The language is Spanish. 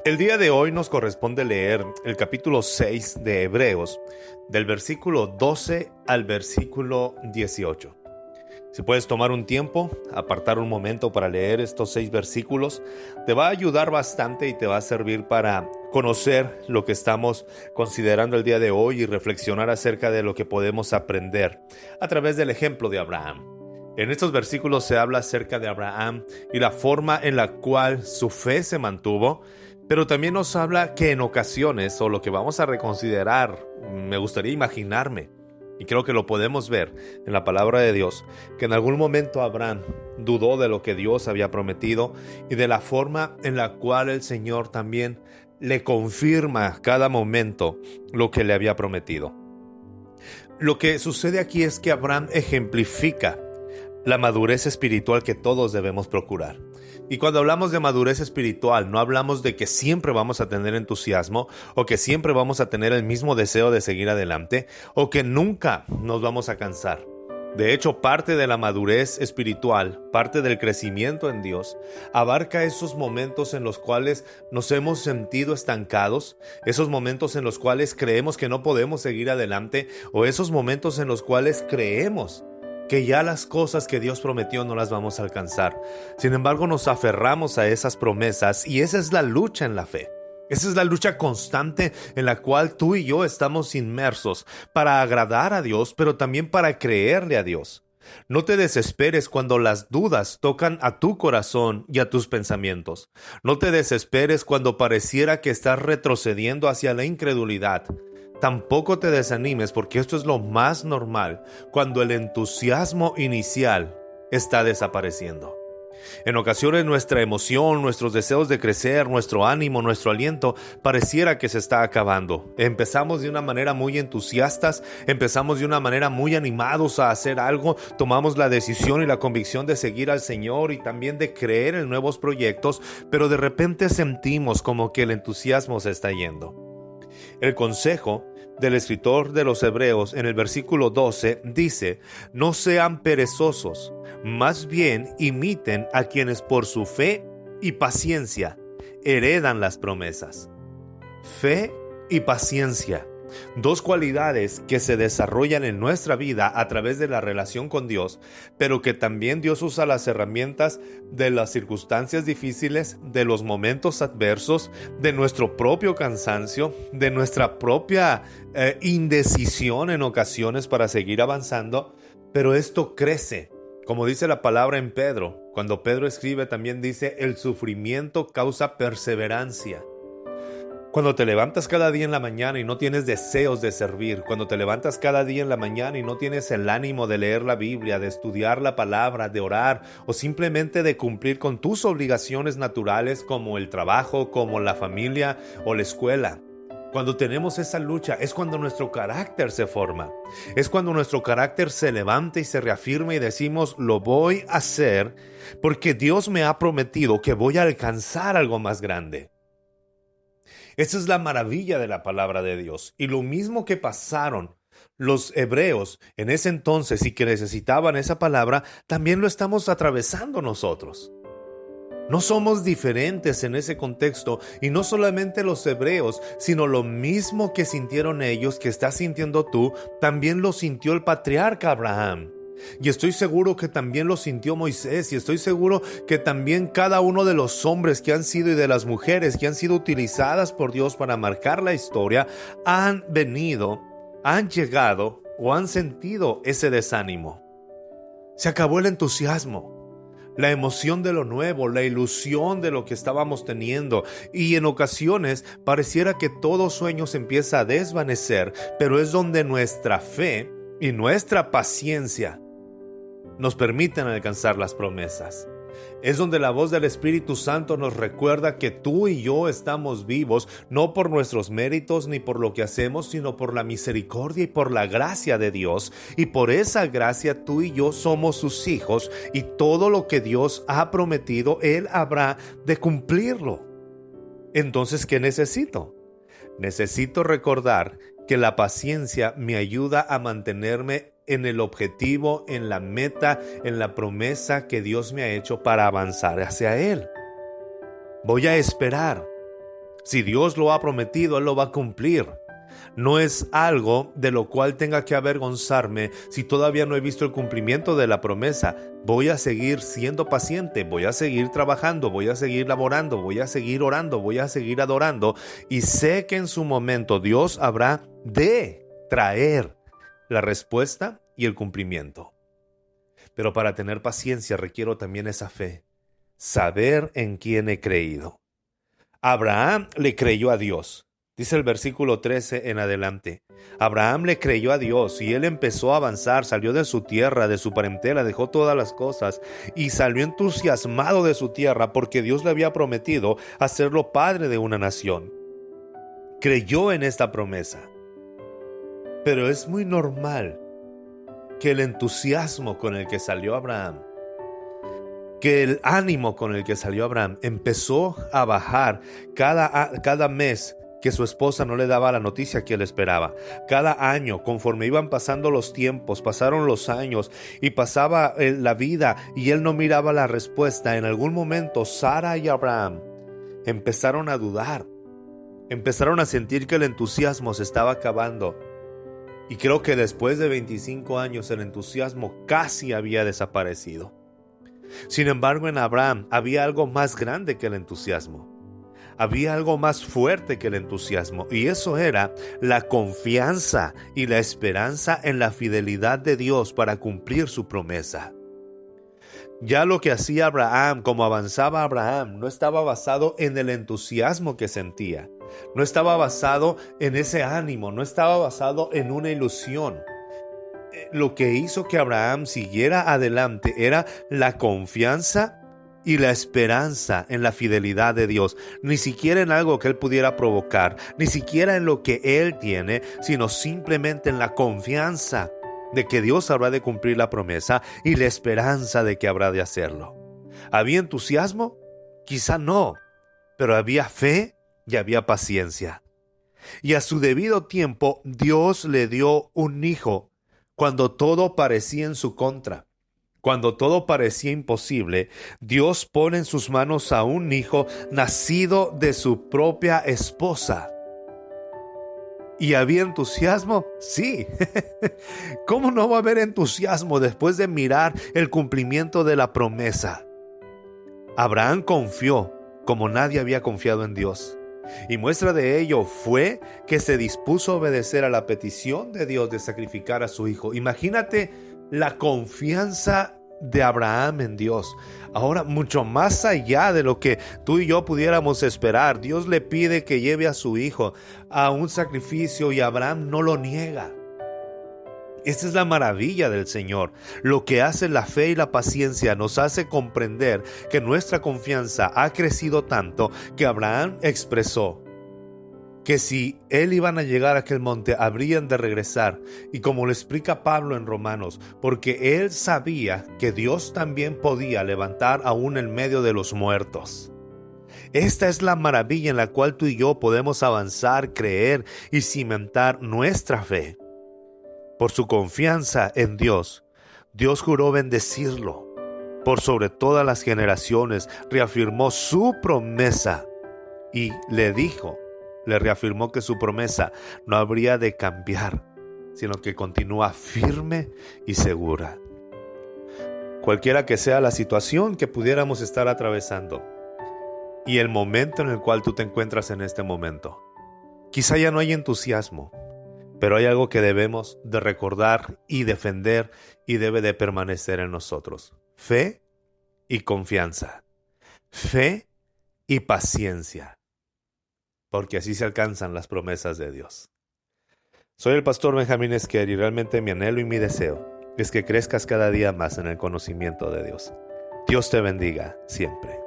El día de hoy nos corresponde leer el capítulo 6 de Hebreos, del versículo 12 al versículo 18. Si puedes tomar un tiempo, apartar un momento para leer estos 6 versículos, te va a ayudar bastante y te va a servir para conocer lo que estamos considerando el día de hoy y reflexionar acerca de lo que podemos aprender a través del ejemplo de Abraham. En estos versículos se habla acerca de Abraham y la forma en la cual su fe se mantuvo, pero también nos habla que en ocasiones, o lo que vamos a reconsiderar, me gustaría imaginarme, y creo que lo podemos ver en la palabra de Dios, que en algún momento Abraham dudó de lo que Dios había prometido y de la forma en la cual el Señor también le confirma cada momento lo que le había prometido. Lo que sucede aquí es que Abraham ejemplifica la madurez espiritual que todos debemos procurar. Y cuando hablamos de madurez espiritual, no hablamos de que siempre vamos a tener entusiasmo o que siempre vamos a tener el mismo deseo de seguir adelante o que nunca nos vamos a cansar. De hecho, parte de la madurez espiritual, parte del crecimiento en Dios, abarca esos momentos en los cuales nos hemos sentido estancados, esos momentos en los cuales creemos que no podemos seguir adelante o esos momentos en los cuales creemos que ya las cosas que Dios prometió no las vamos a alcanzar. Sin embargo, nos aferramos a esas promesas y esa es la lucha en la fe. Esa es la lucha constante en la cual tú y yo estamos inmersos para agradar a Dios, pero también para creerle a Dios. No te desesperes cuando las dudas tocan a tu corazón y a tus pensamientos. No te desesperes cuando pareciera que estás retrocediendo hacia la incredulidad. Tampoco te desanimes porque esto es lo más normal cuando el entusiasmo inicial está desapareciendo. En ocasiones nuestra emoción, nuestros deseos de crecer, nuestro ánimo, nuestro aliento pareciera que se está acabando. Empezamos de una manera muy entusiastas, empezamos de una manera muy animados a hacer algo, tomamos la decisión y la convicción de seguir al Señor y también de creer en nuevos proyectos, pero de repente sentimos como que el entusiasmo se está yendo. El consejo del escritor de los Hebreos en el versículo 12 dice: no sean perezosos, más bien imiten a quienes por su fe y paciencia heredan las promesas. Fe y paciencia, dos cualidades que se desarrollan en nuestra vida a través de la relación con Dios, pero que también Dios usa las herramientas de las circunstancias difíciles, de los momentos adversos, de nuestro propio cansancio, de nuestra propia indecisión en ocasiones para seguir avanzando, pero esto crece. Como dice la palabra en Pedro, cuando Pedro escribe también dice: el sufrimiento causa perseverancia. Cuando te levantas cada día en la mañana y no tienes deseos de servir, cuando te levantas cada día en la mañana y no tienes el ánimo de leer la Biblia, de estudiar la palabra, de orar o simplemente de cumplir con tus obligaciones naturales como el trabajo, como la familia o la escuela. Cuando tenemos esa lucha es cuando nuestro carácter se forma, es cuando nuestro carácter se levanta y se reafirma y decimos: lo voy a hacer porque Dios me ha prometido que voy a alcanzar algo más grande. Esa es la maravilla de la palabra de Dios. Y lo mismo que pasaron los hebreos en ese entonces y que necesitaban esa palabra, también lo estamos atravesando nosotros. No somos diferentes en ese contexto, y no solamente los hebreos, sino lo mismo que sintieron ellos, que estás sintiendo tú, también lo sintió el patriarca Abraham. Y estoy seguro que también lo sintió Moisés, y estoy seguro que también cada uno de los hombres que han sido y de las mujeres que han sido utilizadas por Dios para marcar la historia han venido, han llegado o han sentido ese desánimo. Se acabó el entusiasmo, la emoción de lo nuevo, la ilusión de lo que estábamos teniendo, y en ocasiones pareciera que todo sueño se empieza a desvanecer, pero es donde nuestra fe y nuestra paciencia nos permiten alcanzar las promesas. Es donde la voz del Espíritu Santo nos recuerda que tú y yo estamos vivos, no por nuestros méritos ni por lo que hacemos, sino por la misericordia y por la gracia de Dios. Y por esa gracia tú y yo somos sus hijos, y todo lo que Dios ha prometido, Él habrá de cumplirlo. Entonces, ¿qué necesito? Necesito recordar que la paciencia me ayuda a mantenerme en el objetivo, en la meta, en la promesa que Dios me ha hecho para avanzar hacia Él. Voy a esperar. Si Dios lo ha prometido, Él lo va a cumplir. No es algo de lo cual tenga que avergonzarme si todavía no he visto el cumplimiento de la promesa. Voy a seguir siendo paciente, voy a seguir trabajando, voy a seguir laborando, voy a seguir orando, voy a seguir adorando, y sé que en su momento Dios habrá de traer la respuesta y el cumplimiento. Pero para tener paciencia requiero también esa fe, saber en quién he creído. Abraham le creyó a Dios. Dice el versículo 13 en adelante. Abraham le creyó a Dios y él empezó a avanzar, salió de su tierra, de su parentela, dejó todas las cosas y salió entusiasmado de su tierra porque Dios le había prometido hacerlo padre de una nación. Creyó en esta promesa. Pero es muy normal que el entusiasmo con el que salió Abraham, que el ánimo con el que salió Abraham empezó a bajar cada mes que su esposa no le daba la noticia que él esperaba. Cada año, conforme iban pasando los tiempos, pasaron los años y pasaba la vida y él no miraba la respuesta. En algún momento, Sara y Abraham empezaron a dudar, empezaron a sentir que el entusiasmo se estaba acabando. Y creo que después de 25 años el entusiasmo casi había desaparecido. Sin embargo, en Abraham había algo más grande que el entusiasmo. Había algo más fuerte que el entusiasmo, y eso era la confianza y la esperanza en la fidelidad de Dios para cumplir su promesa. Ya lo que hacía Abraham, como avanzaba Abraham, no estaba basado en el entusiasmo que sentía, no estaba basado en ese ánimo, no estaba basado en una ilusión. Lo que hizo que Abraham siguiera adelante era la confianza y la esperanza en la fidelidad de Dios, ni siquiera en algo que él pudiera provocar, ni siquiera en lo que él tiene, sino simplemente en la confianza de que Dios habrá de cumplir la promesa y la esperanza de que habrá de hacerlo. ¿Había entusiasmo? Quizá no, pero había fe y había paciencia. Y a su debido tiempo, Dios le dio un hijo cuando todo parecía en su contra. Cuando todo parecía imposible, Dios pone en sus manos a un hijo nacido de su propia esposa. ¿Y había entusiasmo? Sí. ¿Cómo no va a haber entusiasmo después de mirar el cumplimiento de la promesa? Abraham confió como nadie había confiado en Dios. Y muestra de ello fue que se dispuso a obedecer a la petición de Dios de sacrificar a su hijo. Imagínate la confianza de Abraham en Dios. Ahora, mucho más allá de lo que tú y yo pudiéramos esperar, Dios le pide que lleve a su hijo a un sacrificio y Abraham no lo niega. Esta es la maravilla del Señor. Lo que hace la fe y la paciencia nos hace comprender que nuestra confianza ha crecido tanto que Abraham expresó que si él iban a llegar a aquel monte, habrían de regresar. Y como lo explica Pablo en Romanos, porque él sabía que Dios también podía levantar aún en medio de los muertos. Esta es la maravilla en la cual tú y yo podemos avanzar, creer y cimentar nuestra fe. Por su confianza en Dios, Dios juró bendecirlo. Por sobre todas las generaciones, reafirmó su promesa y le reafirmó que su promesa no habría de cambiar, sino que continúa firme y segura. Cualquiera que sea la situación que pudiéramos estar atravesando y el momento en el cual tú te encuentras en este momento, quizá ya no hay entusiasmo, pero hay algo que debemos de recordar y defender y debe de permanecer en nosotros: fe y confianza, fe y paciencia. Porque así se alcanzan las promesas de Dios. Soy el pastor Benjamín Esquer y realmente mi anhelo y mi deseo es que crezcas cada día más en el conocimiento de Dios. Dios te bendiga siempre.